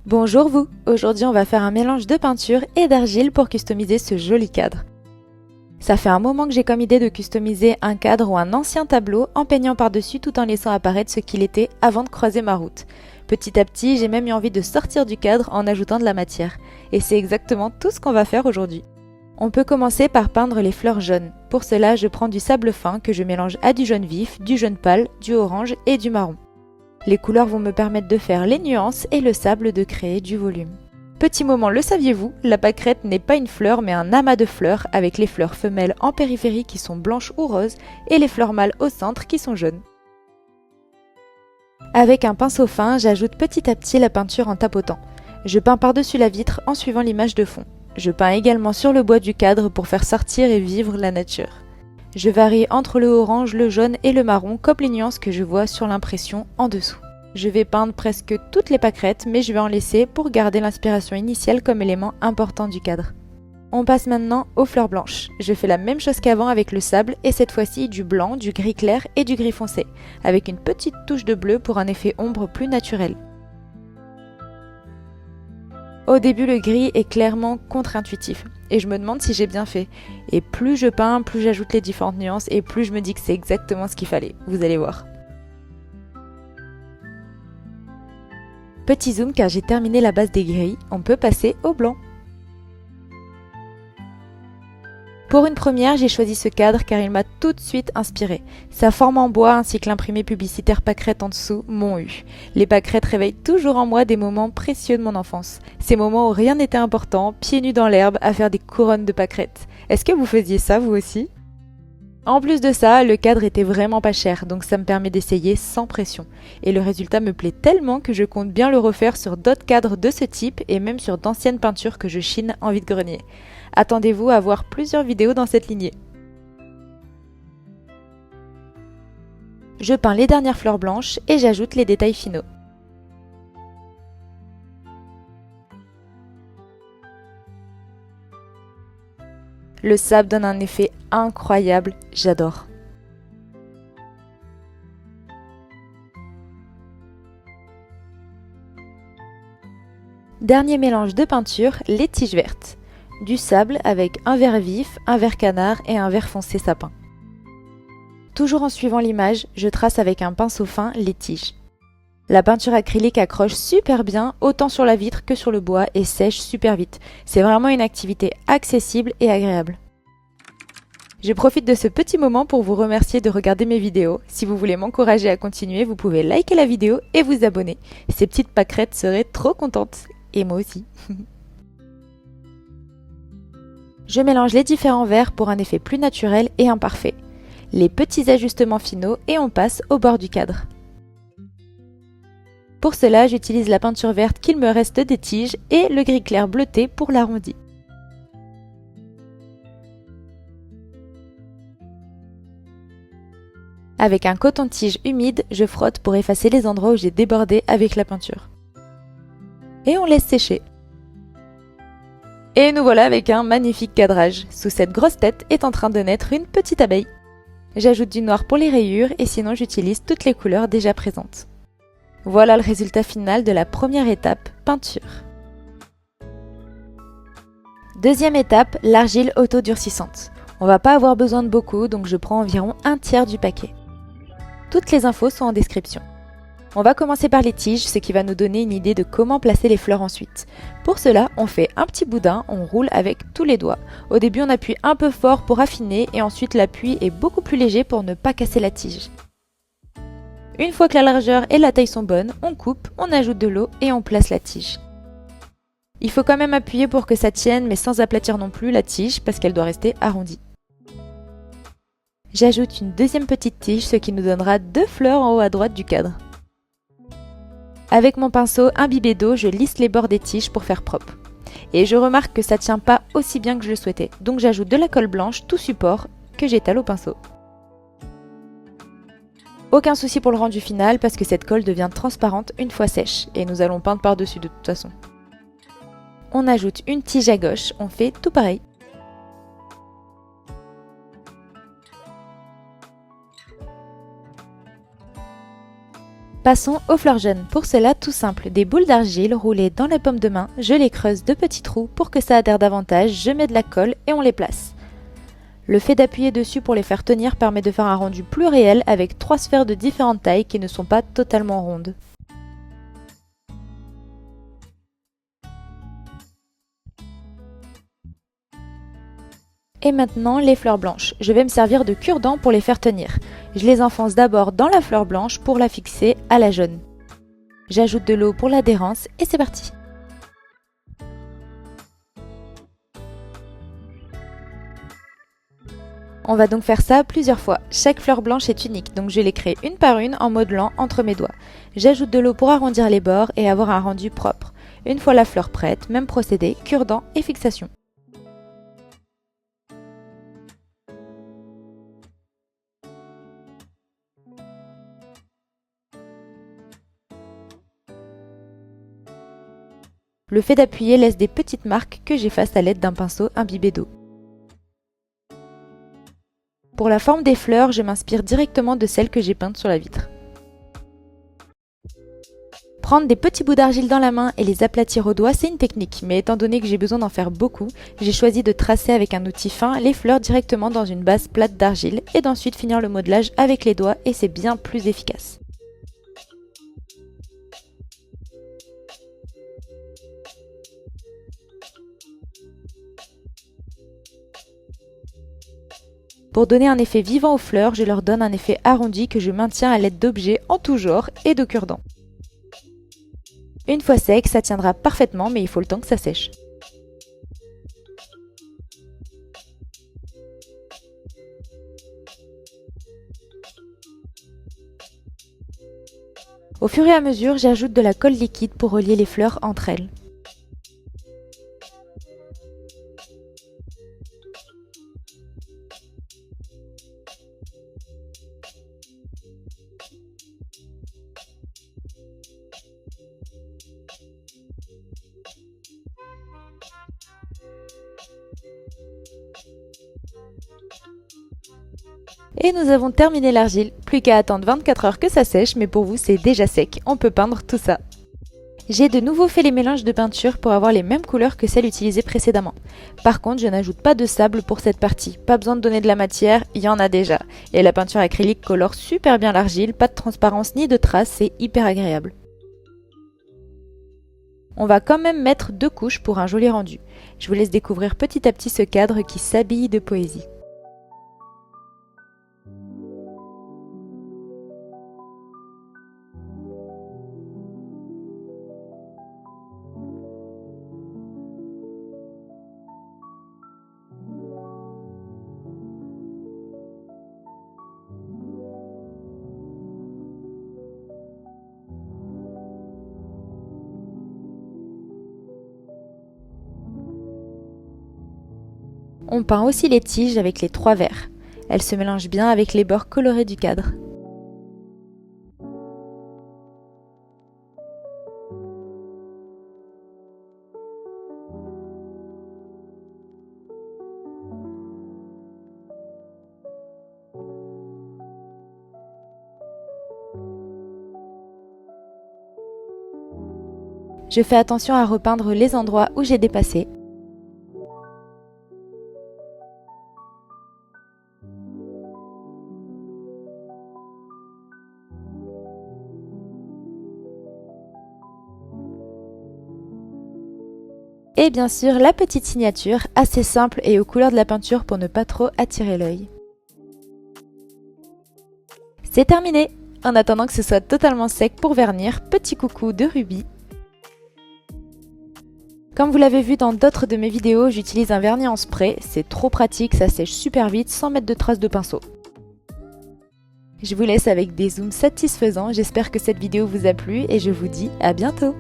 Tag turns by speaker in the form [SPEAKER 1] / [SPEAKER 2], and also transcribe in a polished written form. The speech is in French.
[SPEAKER 1] Bonjour vous! Aujourd'hui on va faire un mélange de peinture et d'argile pour customiser ce joli cadre. Ça fait un moment que j'ai comme idée de customiser un cadre ou un ancien tableau en peignant par-dessus tout en laissant apparaître ce qu'il était avant de croiser ma route. Petit à petit, j'ai même eu envie de sortir du cadre en ajoutant de la matière. Et c'est exactement tout ce qu'on va faire aujourd'hui. On peut commencer par peindre les fleurs jaunes. Pour cela, je prends du sable fin que je mélange à du jaune vif, du jaune pâle, du orange et du marron. Les couleurs vont me permettre de faire les nuances et le sable de créer du volume. Petit moment, le saviez-vous? La pâquerette n'est pas une fleur mais un amas de fleurs avec les fleurs femelles en périphérie qui sont blanches ou roses et les fleurs mâles au centre qui sont jaunes. Avec un pinceau fin, j'ajoute petit à petit la peinture en tapotant. Je peins par-dessus la vitre en suivant l'image de fond. Je peins également sur le bois du cadre pour faire sortir et vivre la nature. Je varie entre le orange, le jaune et le marron comme les nuances que je vois sur l'impression en dessous. Je vais peindre presque toutes les pâquerettes mais je vais en laisser pour garder l'inspiration initiale comme élément important du cadre. On passe maintenant aux fleurs blanches. Je fais la même chose qu'avant avec le sable et cette fois-ci du blanc, du gris clair et du gris foncé, avec une petite touche de bleu pour un effet ombre plus naturel. Au début, le gris est clairement contre-intuitif et je me demande si j'ai bien fait. Et plus je peins, plus j'ajoute les différentes nuances et plus je me dis que c'est exactement ce qu'il fallait. Vous allez voir. Petit zoom car j'ai terminé la base des gris, on peut passer au blanc. Pour une première, j'ai choisi ce cadre car il m'a tout de suite inspiré. Sa forme en bois ainsi que l'imprimé publicitaire pâquerette en dessous m'ont eu. Les pâquerettes réveillent toujours en moi des moments précieux de mon enfance. Ces moments où rien n'était important, pieds nus dans l'herbe, à faire des couronnes de pâquerettes. Est-ce que vous faisiez ça vous aussi? En plus de ça, le cadre était vraiment pas cher, donc ça me permet d'essayer sans pression. Et le résultat me plaît tellement que je compte bien le refaire sur d'autres cadres de ce type et même sur d'anciennes peintures que je chine en vide-grenier. Attendez-vous à voir plusieurs vidéos dans cette lignée. Je peins les dernières fleurs blanches et j'ajoute les détails finaux. Le sable donne un effet incroyable, j'adore. Dernier mélange de peinture, les tiges vertes. Du sable avec un vert vif, un vert canard et un vert foncé sapin. Toujours en suivant l'image, je trace avec un pinceau fin les tiges. La peinture acrylique accroche super bien, autant sur la vitre que sur le bois et sèche super vite. C'est vraiment une activité accessible et agréable. Je profite de ce petit moment pour vous remercier de regarder mes vidéos. Si vous voulez m'encourager à continuer, vous pouvez liker la vidéo et vous abonner. Ces petites pâquerettes seraient trop contentes. Et moi aussi. Je mélange les différents verts pour un effet plus naturel et imparfait. Les petits ajustements finaux et on passe au bord du cadre. Pour cela, j'utilise la peinture verte qu'il me reste des tiges et le gris clair bleuté pour l'arrondi. Avec un coton-tige humide, je frotte pour effacer les endroits où j'ai débordé avec la peinture. Et on laisse sécher. Et nous voilà avec un magnifique cadrage. Sous cette grosse tête est en train de naître une petite abeille. J'ajoute du noir pour les rayures et sinon j'utilise toutes les couleurs déjà présentes. Voilà le résultat final de la première étape, peinture. Deuxième étape, l'argile auto-durcissante. On va pas avoir besoin de beaucoup, donc je prends environ un tiers du paquet. Toutes les infos sont en description. On va commencer par les tiges, ce qui va nous donner une idée de comment placer les fleurs ensuite. Pour cela, on fait un petit boudin, on roule avec tous les doigts. Au début, on appuie un peu fort pour affiner et ensuite l'appui est beaucoup plus léger pour ne pas casser la tige. Une fois que la largeur et la taille sont bonnes, on coupe, on ajoute de l'eau et on place la tige. Il faut quand même appuyer pour que ça tienne, mais sans aplatir non plus la tige parce qu'elle doit rester arrondie. J'ajoute une deuxième petite tige, ce qui nous donnera 2 fleurs en haut à droite du cadre. Avec mon pinceau imbibé d'eau, je lisse les bords des tiges pour faire propre. Et je remarque que ça tient pas aussi bien que je le souhaitais, donc j'ajoute de la colle blanche, tout support, que j'étale au pinceau. Aucun souci pour le rendu final parce que cette colle devient transparente une fois sèche, et nous allons peindre par-dessus de toute façon. On ajoute une tige à gauche, on fait tout pareil. Passons aux fleurs jeunes. Pour cela, tout simple, des boules d'argile roulées dans la paume de main, je les creuse de petits trous pour que ça adhère davantage, je mets de la colle et on les place. Le fait d'appuyer dessus pour les faire tenir permet de faire un rendu plus réel avec 3 sphères de différentes tailles qui ne sont pas totalement rondes. Et maintenant les fleurs blanches. Je vais me servir de cure-dent pour les faire tenir. Je les enfonce d'abord dans la fleur blanche pour la fixer à la jaune. J'ajoute de l'eau pour l'adhérence et c'est parti. On va donc faire ça plusieurs fois. Chaque fleur blanche est unique, donc je les crée une par une en modelant entre mes doigts. J'ajoute de l'eau pour arrondir les bords et avoir un rendu propre. Une fois la fleur prête, même procédé, cure-dent et fixation. Le fait d'appuyer laisse des petites marques que j'efface à l'aide d'un pinceau imbibé d'eau. Pour la forme des fleurs, je m'inspire directement de celles que j'ai peintes sur la vitre. Prendre des petits bouts d'argile dans la main et les aplatir au doigt, c'est une technique, mais étant donné que j'ai besoin d'en faire beaucoup, j'ai choisi de tracer avec un outil fin les fleurs directement dans une base plate d'argile et d'ensuite finir le modelage avec les doigts et c'est bien plus efficace. Pour donner un effet vivant aux fleurs, je leur donne un effet arrondi que je maintiens à l'aide d'objets en tout genre et de cure-dent. Une fois sec, ça tiendra parfaitement, mais il faut le temps que ça sèche. Au fur et à mesure, j'ajoute de la colle liquide pour relier les fleurs entre elles. Et nous avons terminé l'argile, plus qu'à attendre 24 heures que ça sèche, mais pour vous c'est déjà sec, on peut peindre tout ça. J'ai de nouveau fait les mélanges de peinture pour avoir les mêmes couleurs que celles utilisées précédemment. Par contre, je n'ajoute pas de sable pour cette partie, pas besoin de donner de la matière, il y en a déjà. Et la peinture acrylique colore super bien l'argile, pas de transparence ni de traces, c'est hyper agréable. On va quand même mettre 2 couches pour un joli rendu. Je vous laisse découvrir petit à petit ce cadre qui s'habille de poésie. On peint aussi les tiges avec les 3 verres. Elles se mélangent bien avec les bords colorés du cadre. Je fais attention à repeindre les endroits où j'ai dépassé. Et bien sûr, la petite signature, assez simple et aux couleurs de la peinture pour ne pas trop attirer l'œil. C'est terminé! En attendant que ce soit totalement sec pour vernir, petit coucou de rubis. Comme vous l'avez vu dans d'autres de mes vidéos, j'utilise un vernis en spray, c'est trop pratique, ça sèche super vite sans mettre de traces de pinceau. Je vous laisse avec des zooms satisfaisants, j'espère que cette vidéo vous a plu et je vous dis à bientôt!